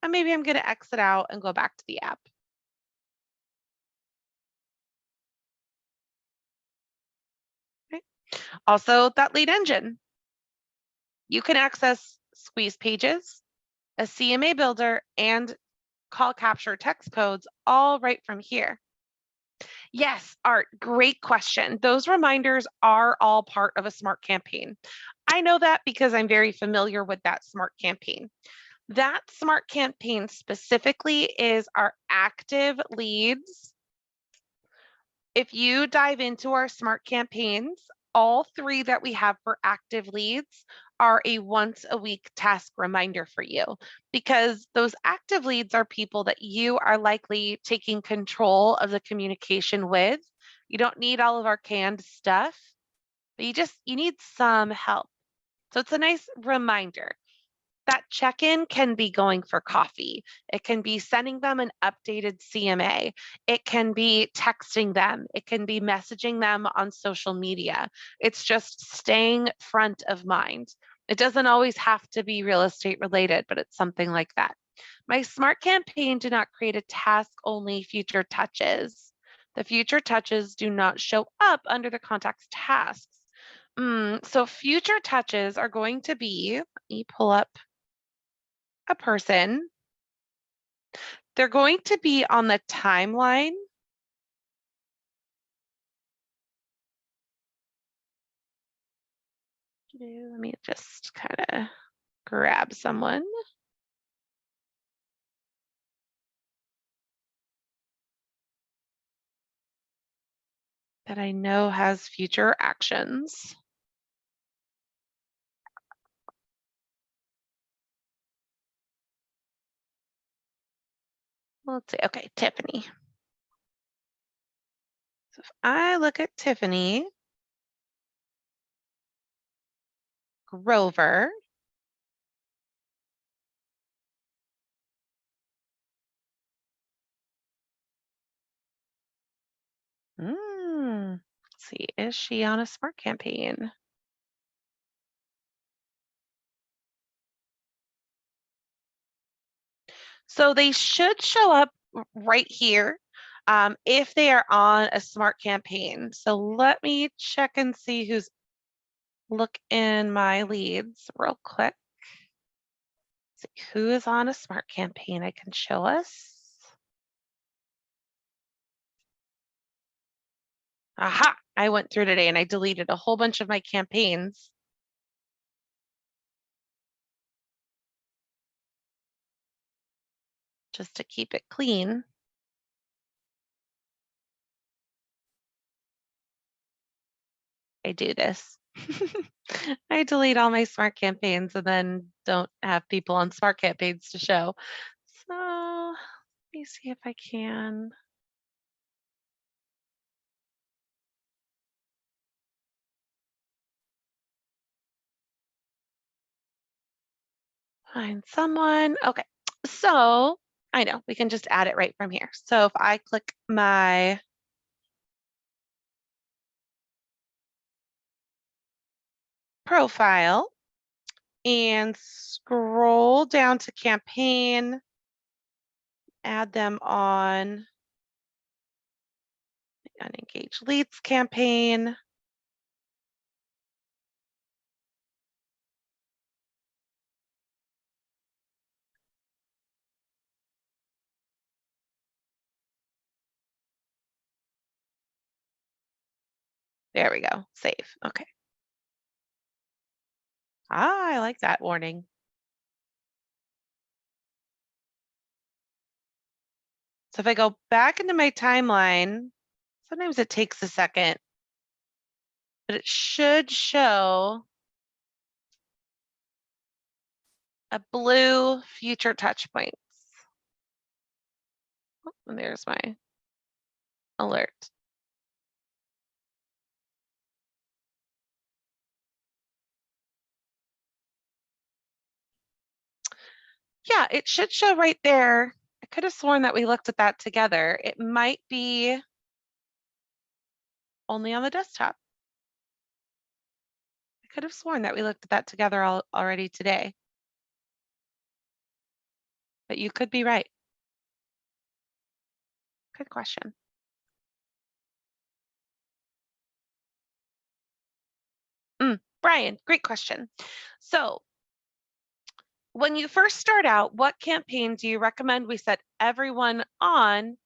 And maybe I'm going to exit out and go back to the app. Okay. Also, that lead engine. You can access squeeze pages, a CMA builder, and call capture text codes all right from here. Yes, Art, great question. Those reminders are all part of a smart campaign. I know that because I'm very familiar with that smart campaign. That Smart Campaign specifically is our active leads. If you dive into our Smart Campaigns, all 3 that we have for active leads are a once a week task reminder for you, because those active leads are people that you are likely taking control of the communication with. You don't need all of our canned stuff, but you need some help. So it's a nice reminder. That check-in can be going for coffee. It can be sending them an updated CMA. It can be texting them. It can be messaging them on social media. It's just staying front of mind. It doesn't always have to be real estate related, but it's something like that. My Smart Campaign do not create a task-only future touches. The future touches do not show up under the contacts tasks. So future touches are going to be, let me pull up a person. They're going to be on the timeline. Let me just kind of grab someone. That I know has future actions. Let's see. Okay, Tiffany. So if I look at Tiffany Grover, let's see, is she on a Smart Campaign? So they should show up right here if they are on a Smart Campaign. So let me check and see look in my leads real quick. See who is on a Smart Campaign I can show us. Aha, I went through today and I deleted a whole bunch of my campaigns. Just to keep it clean. I do this. I delete all my Smart Campaigns and then don't have people on Smart Campaigns to show. So let me see if I can. Find someone. Okay, so I know we can just add it right from here. So if I click my profile and scroll down to campaign, add them on an engaged leads campaign. There we go, save, okay. I like that warning. So if I go back into my timeline, sometimes it takes a second, but it should show a blue future touch points. Oh, and there's my alert. Yeah, it should show right there. I could have sworn that we looked at that together. It might be only on the desktop. I could have sworn that we looked at that together already today. But you could be right. Good question. Brian, great question. So when you first start out, what campaign do you recommend we set everyone on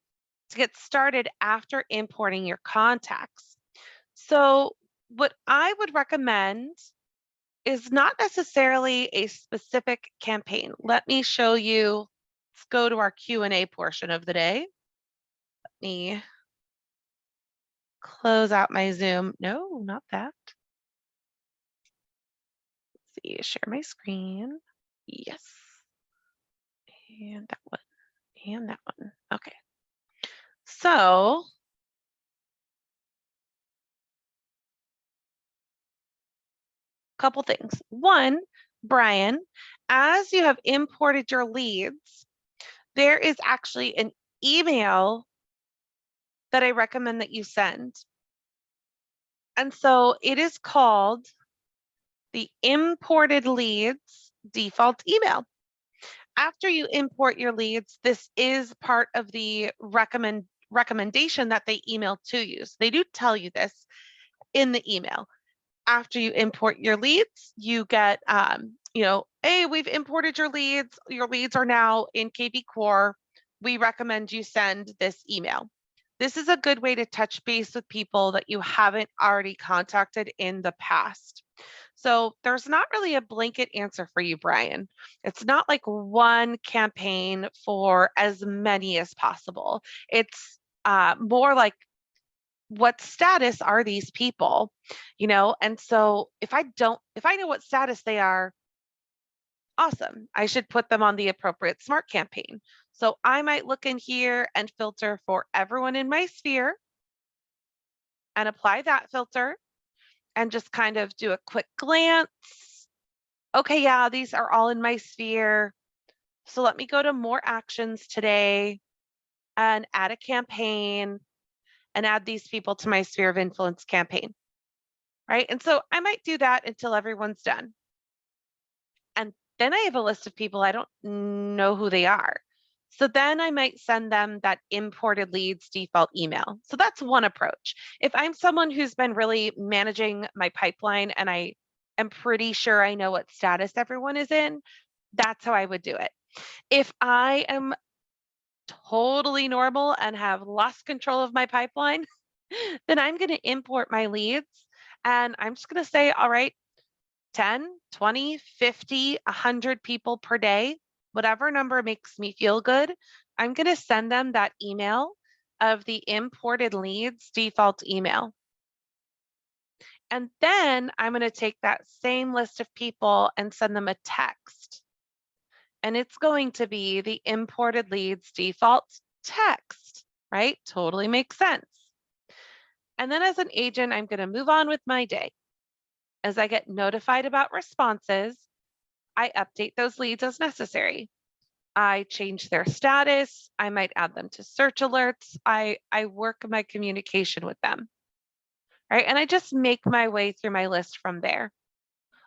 to get started after importing your contacts? So what I would recommend is not necessarily a specific campaign. Let me show you. Let's go to our Q&A portion of the day. Let me close out my Zoom. No, not that. Let's see, share my screen. Yes. And that one, and that one. Okay. So couple things. One, Brian, as you have imported your leads, there is actually an email that I recommend that you send. And so it is called the imported leads default email. After you import your leads, this is part of the recommendation that they email to you. So they do tell you this in the email. After you import your leads, you get, hey, we've imported your leads. Your leads are now in kvCORE. We recommend you send this email. This is a good way to touch base with people that you haven't already contacted in the past. So there's not really a blanket answer for you, Brian. It's not like one campaign for as many as possible. It's more like, what status are these people? And so if I know what status they are, awesome, I should put them on the appropriate smart campaign. So I might look in here and filter for everyone in my sphere and apply that filter and just kind of do a quick glance. Okay, yeah, these are all in my sphere. So let me go to more actions today and add a campaign and add these people to my sphere of influence campaign. Right? And so I might do that until everyone's done. And then I have a list of people I don't know who they are. So then I might send them that imported leads default email. So that's one approach. If I'm someone who's been really managing my pipeline and I am pretty sure I know what status everyone is in, that's how I would do it. If I am totally normal and have lost control of my pipeline, then I'm going to import my leads and I'm just going to say, all right, 10, 20, 50, 100 people per day, whatever number makes me feel good, I'm going to send them that email of the imported leads default email. And then I'm going to take that same list of people and send them a text. And it's going to be the imported leads default text, right? Totally makes sense. And then as an agent, I'm going to move on with my day. As I get notified about responses, I update those leads as necessary. I change their status. I might add them to search alerts. I work my communication with them, right? And I just make my way through my list from there.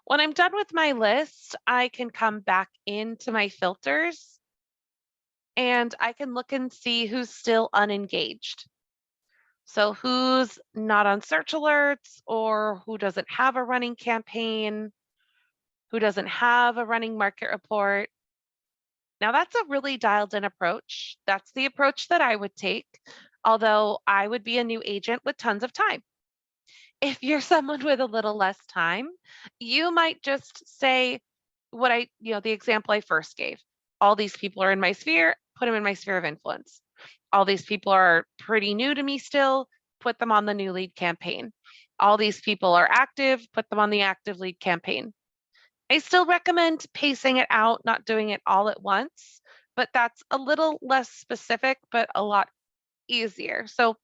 When I'm done with my list, I can come back into my filters and I can look and see who's still unengaged. So who's not on search alerts or who doesn't have a running campaign, who doesn't have a running market report. Now that's a really dialed in approach. That's the approach that I would take, although I would be a new agent with tons of time. If you're someone with a little less time, you might just say the example I first gave. All these people are in my sphere, put them in my sphere of influence. All these people are pretty new to me still, put them on the new lead campaign. All these people are active, put them on the active lead campaign. I still recommend pacing it out, not doing it all at once, but that's a little less specific, but a lot easier. So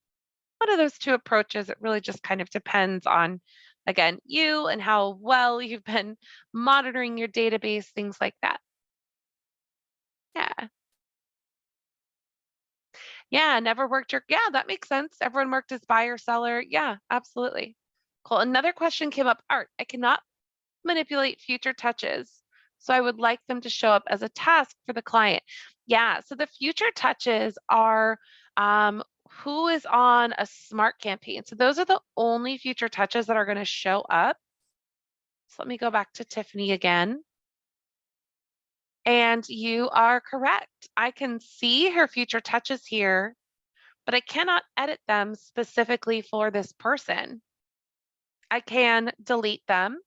one of those two approaches, it really just kind of depends on, again, you and how well you've been monitoring your database, things like that. Yeah. Yeah, never worked yeah, that makes sense. Everyone worked as buyer, seller. Yeah, absolutely. Cool. Another question came up, Art. I cannot manipulate future touches. So I would like them to show up as a task for the client. Yeah, so the future touches are who is on a smart campaign. So those are the only future touches that are going to show up. So let me go back to Tiffany again. And you are correct. I can see her future touches here, but I cannot edit them specifically for this person. I can delete them.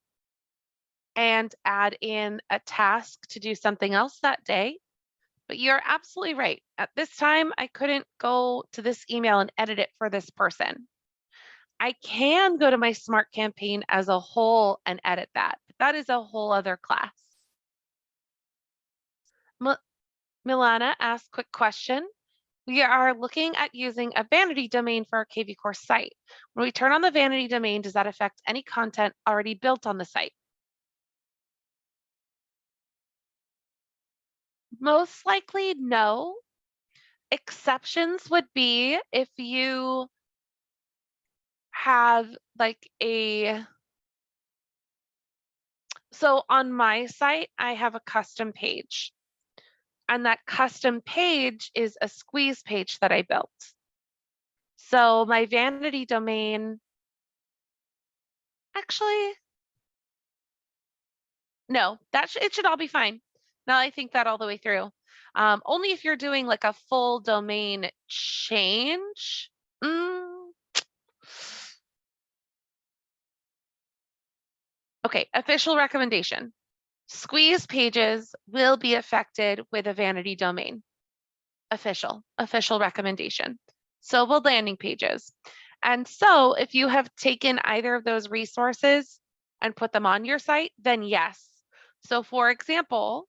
and add in a task to do something else that day. But you're absolutely right. At this time, I couldn't go to this email and edit it for this person. I can go to my Smart Campaign as a whole and edit that. But that is a whole other class. Milana asked, quick question. We are looking at using a vanity domain for our KV Core site. When we turn on the vanity domain, does that affect any content already built on the site? Most likely, no. Exceptions would be if you have like so on my site, I have a custom page. And that custom page is a squeeze page that I built. So my vanity domain, actually, no, it should all be fine. Now I think that all the way through. Only if you're doing like a full domain change. Okay, official recommendation. Squeeze pages will be affected with a vanity domain. Official recommendation. So will landing pages. And so if you have taken either of those resources and put them on your site, then yes. So for example,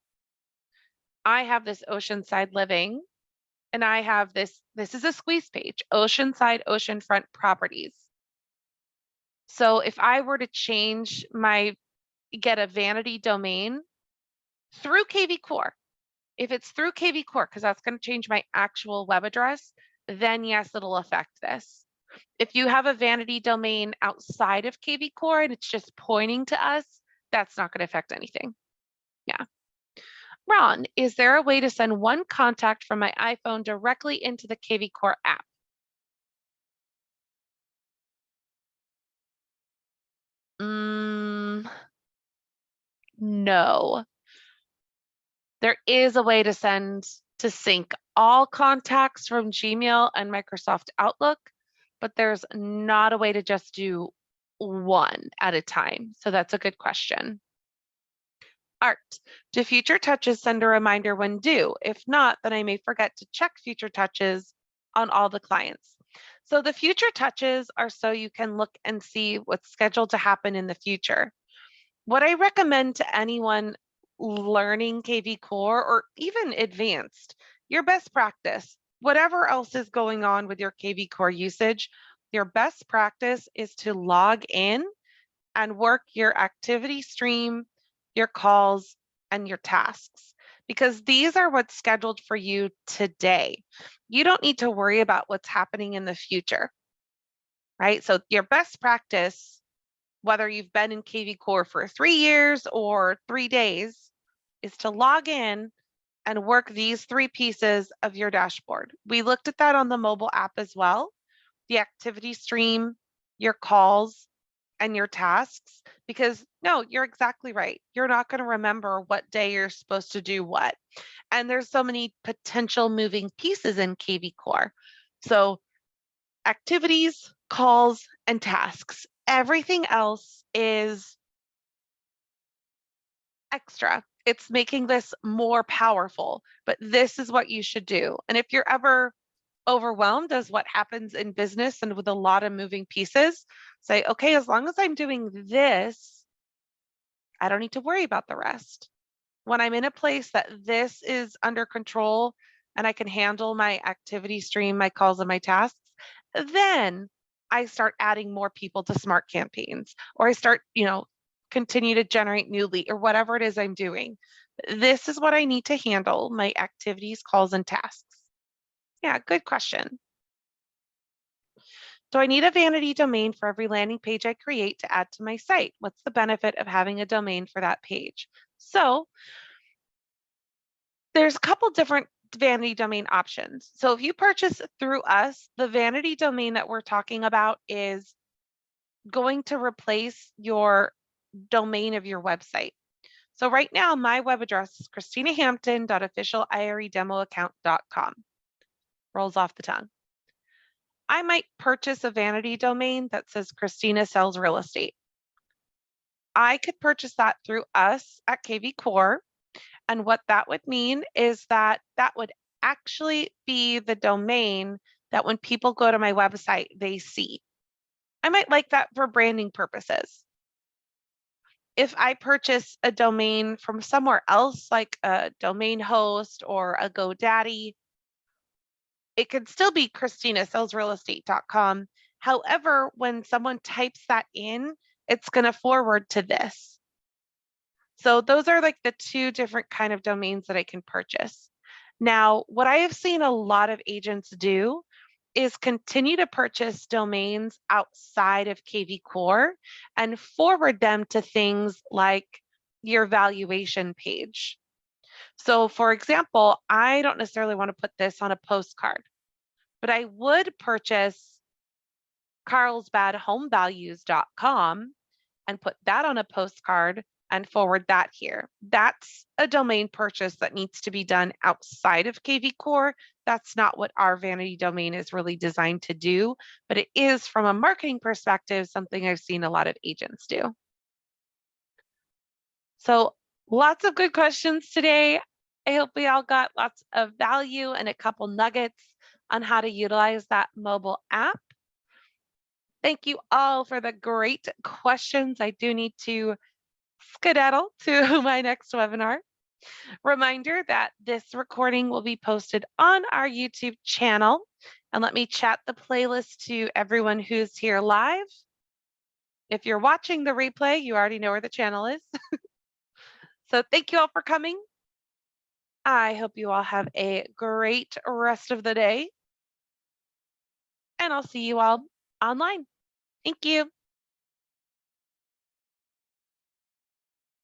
I have this Oceanside Living, and I have this is a squeeze page, Oceanside Oceanfront Properties. So if I were to change get a vanity domain through KV Core, if it's through KV Core, because that's going to change my actual web address, then yes, it'll affect this. If you have a vanity domain outside of KV Core and it's just pointing to us, that's not going to affect anything. Yeah. Ron, is there a way to send one contact from my iPhone directly into the KV Core app? No. There is a way to sync all contacts from Gmail and Microsoft Outlook, but there's not a way to just do one at a time. So that's a good question. Art, do future touches send a reminder when due? If not, then I may forget to check future touches on all the clients. So the future touches are so you can look and see what's scheduled to happen in the future. What I recommend to anyone learning KV Core or even advanced, your best practice, whatever else is going on with your KV Core usage, your best practice is to log in and work your activity stream, your calls, and your tasks, because these are what's scheduled for you today. You don't need to worry about what's happening in the future, right? So your best practice, whether you've been in KV Core for 3 years or 3 days, is to log in and work these 3 pieces of your dashboard. We looked at that on the mobile app as well, the activity stream, your calls, and your tasks, because no, you're exactly right. You're not going to remember what day you're supposed to do what. And there's so many potential moving pieces in KV Core. So activities, calls, and tasks. Everything else is extra. It's making this more powerful, but this is what you should do. And if you're ever overwhelmed as what happens in business and with a lot of moving pieces, say, okay, as long as I'm doing this, I don't need to worry about the rest. When I'm in a place that this is under control and I can handle my activity stream, my calls, and my tasks, then I start adding more people to Smart Campaigns, or I start, continue to generate new lead or whatever it is I'm doing. This is what I need to handle my activities, calls, and tasks. Yeah, good question. Do I need a vanity domain for every landing page I create to add to my site? What's the benefit of having a domain for that page? So there's a couple different vanity domain options. So if you purchase through us, the vanity domain that we're talking about is going to replace your domain of your website. So right now, my web address is christinahampton.officialiredemoaccount.com. Rolls off the tongue. I might purchase a vanity domain that says Christina sells real estate. I could purchase that through us at KV Core. And what that would mean is that that would actually be the domain that when people go to my website, they see. I might like that for branding purposes. If I purchase a domain from somewhere else, like a domain host or a GoDaddy, it could still be ChristinaSellsRealEstate.com. However, when someone types that in, it's going to forward to this. So those are like the two different kind of domains that I can purchase. Now, what I have seen a lot of agents do is continue to purchase domains outside of KV Core and forward them to things like your valuation page. So for example, I don't necessarily want to put this on a postcard, but I would purchase carlsbadhomevalues.com and put that on a postcard and forward that here. That's a domain purchase that needs to be done outside of KV Core. That's not what our vanity domain is really designed to do, but it is from a marketing perspective, something I've seen a lot of agents do. So lots of good questions today. I hope we all got lots of value and a couple nuggets on how to utilize that mobile app. Thank you all for the great questions. I do need to skedaddle to my next webinar. Reminder that this recording will be posted on our YouTube channel. And let me chat the playlist to everyone who's here live. If you're watching the replay, you already know where the channel is. So thank you all for coming. I hope you all have a great rest of the day. And I'll see you all online. Thank you.